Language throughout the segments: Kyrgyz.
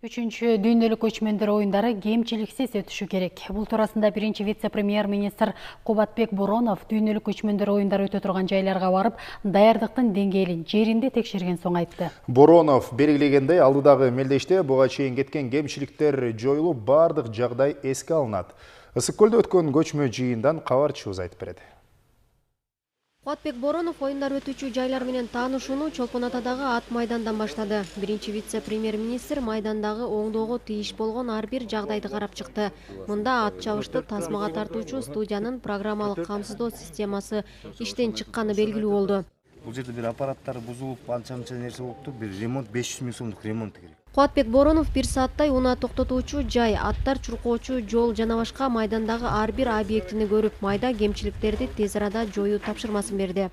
Үчүнчү дүйнөлүк көчмөндөр оюндары кемчиликсиз өтүшү керек. Бул туурасында биринчи вице-премьер-министр Кубатбек Боронов дүйнөлүк көчмөндөр оюндары өтө турган жайларга барып, даярдыктын деңгээлин жеринде текшерген соң айтты. Боронов белгилегендей, алдыдагы мелдеште буга чейин кеткен кемчиликтер жоюлуп, бардык жагдай эске алынат. Ысык көлдө өткөн көчмө жыйындан кабарчыбыз айтып берет. Кубатбек Боронов оюндар өтүүчү жайлар менен таанышууну Чолпон Атадагы ат майдандан баштады. Биринчи вице-премьер-министр майдандагы оңдоого тийиш болгон ар бир жагдайды карап чыкты. Мында ат чабышты тасмага тартуучу студиянын программалык камсыздоо системасы иштен чыкканы белгилүү болду. Бул жерде бир аппараттар бузулуп, анча-мынча нерсе болуптур. Бир ремонт 500 000 сомдук ремонт керек. Кубатбек Боронов бир сааттай унаа токтотуучу жай, аттар чуркоочу жол жана башка майдандагы ар бир объектини көрүп, майда кемчиликтерди тез арада жоюу тапшырмасын берди.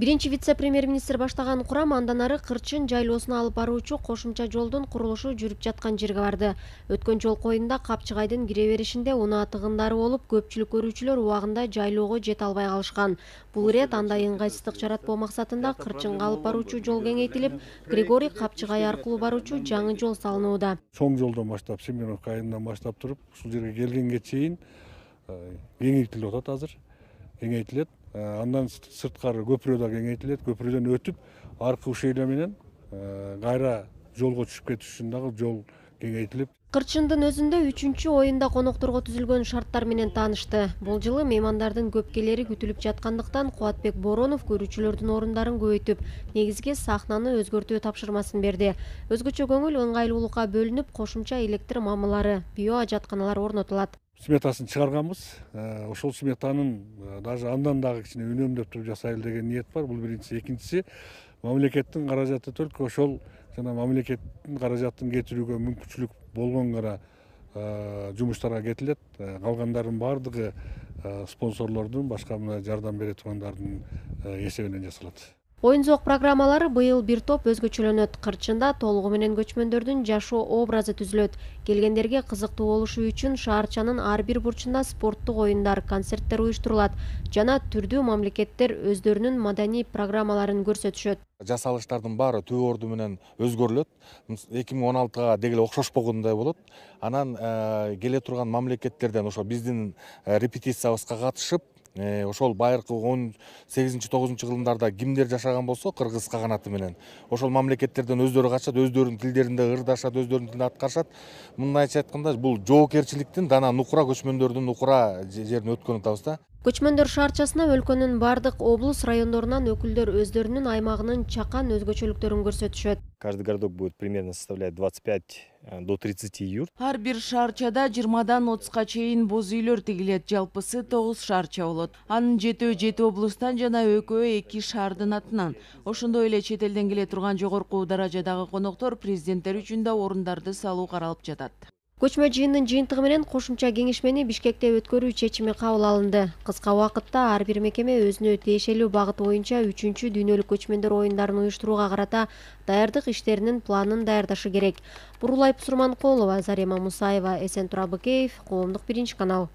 Биринчи вице-премьер-министр баштаган курам андан ары Кырчын жайлоосуна алып баруучу кошумча жолдун курулушу жүрүп жаткан жерге барды. Өткөн жол коюнда Капчыгайдын кире беришинде унаа тыгындары болуп, көпчүлүк көрүүчүлөр убагында жайлоого жете албай калышкан. Бул ирет андай ыңгайсыздык жаратпоо максатында Кырчынга алып баруучу жол кеңейтилип, Григорий Капчыгай аркылуу баруучу жаңы жол салынууда. Соң жолдон баштап, Семеновка айылынан баштап туруп, ушул жерге келгенге чейин кеңейтилип атат азыр. Кеңейтилет. Андан сырткары көпүрө да кеңейтилет. Көпүрөдөн өтүп, аркы ушейлер менен кайра жолго түшүп кетиш үчүн дагы жол кеңейтилип. Кырчындын өзүндө 3-чү оюнда конокторго түзүлгөн шарттар менен таанышты. Бул жылы меймандардын көп келери күтүлүп жаткандыктан Кубатбек Боронов көрүүчүлөрдүн орундарын көбөйтүп, негизги сахнаны өзгөртүү тапшырмасын берди. Өзгөчө көңүл ыңгайлуулукка бөлүнүп, кошумча электр мамылары, био ажатканалар орнотулат. Сметасын чыгарганбыз. Ошол сметанын даже андан дагы кичине үнөмдөп туруп жасайлы деген ниет бар. Бул биринчиси. Экинчиси, мамлекеттин каражаты только ошол жана мамлекеттин каражатын кетирүүгө мүмкүнчүлүк болгон гана жумуштарга кетилет. Калгандардын бардыгы спонсорлордун, башка мына жардам бере тургандардын эсебинен жасалат. Оюн-зоок программалары быйыл бир топ өзгөчөлөнөт. Кырчында толугу менен көчмөндөрдүн жашоо образы түзүлөт. Келгендерге кызыктуу болушу үчүн шаарчанын ар бир бурчунда спорттук оюндар, концерттер уюштурулат жана түрдүү мамлекеттер өздөрүнүн маданий программаларын көрсөтүшөт. Жасалыштардын баары төбө орду менен өзгөрүлөт. 2016га дегеле окшошпогондой болот. Анан келе турган мамлекеттерден ошо биздин репетициябызга катышып, ошол байыркы 18-9 жылдарда кимдер жашаган болсо кыргыз каганаты менен ошол мамлекеттерден өздөрү качат, өздөрүнүн тилдеринде ырдашат, өздөрүнүн тилинде аткарышат. Мындайча айтканда бул жоопкерчиликтин дана нукура көчмөндөрдүн нукура жерине өткөнүн атабыз да. Көчмөндөр шаарчасына өлкөнүн бардык облус райондорунан өкүлдөр өздөрүнүн аймагынын чакан өзгөчөлүктөрүн көрсөтүшөт. Каждый городок будет примерно составлять 25 до 30 юрт. Ар бир шаарчада 20-дан 30га чейин боз үйлөр тигилет. Жалпысы 9 шаарча болот. Анын 7 облустан жана экөө 2 шаардын атынан. Ошондой эле чет элден келе турган жогорку даражадагы коноктор президенттер үчүн да орундарды салуу каралып жатат. Көчмө жыйындын жыйынтыгы менен кошумча кеңешмени Бишкекте өткөрүү чечими кабыл алынды. Кыска убакытта ар бир мекеме өзүнө тиешелүү багыт боюнча 3-чү дүйнөлүк көчмөндөр оюндарын уюштурууга карата даярдык иштеринин планын даярдашы керек. Бурулай Сурманкулова, Зарема Мусаева, Эсен Турабыкеев, Коомдук 1 канал.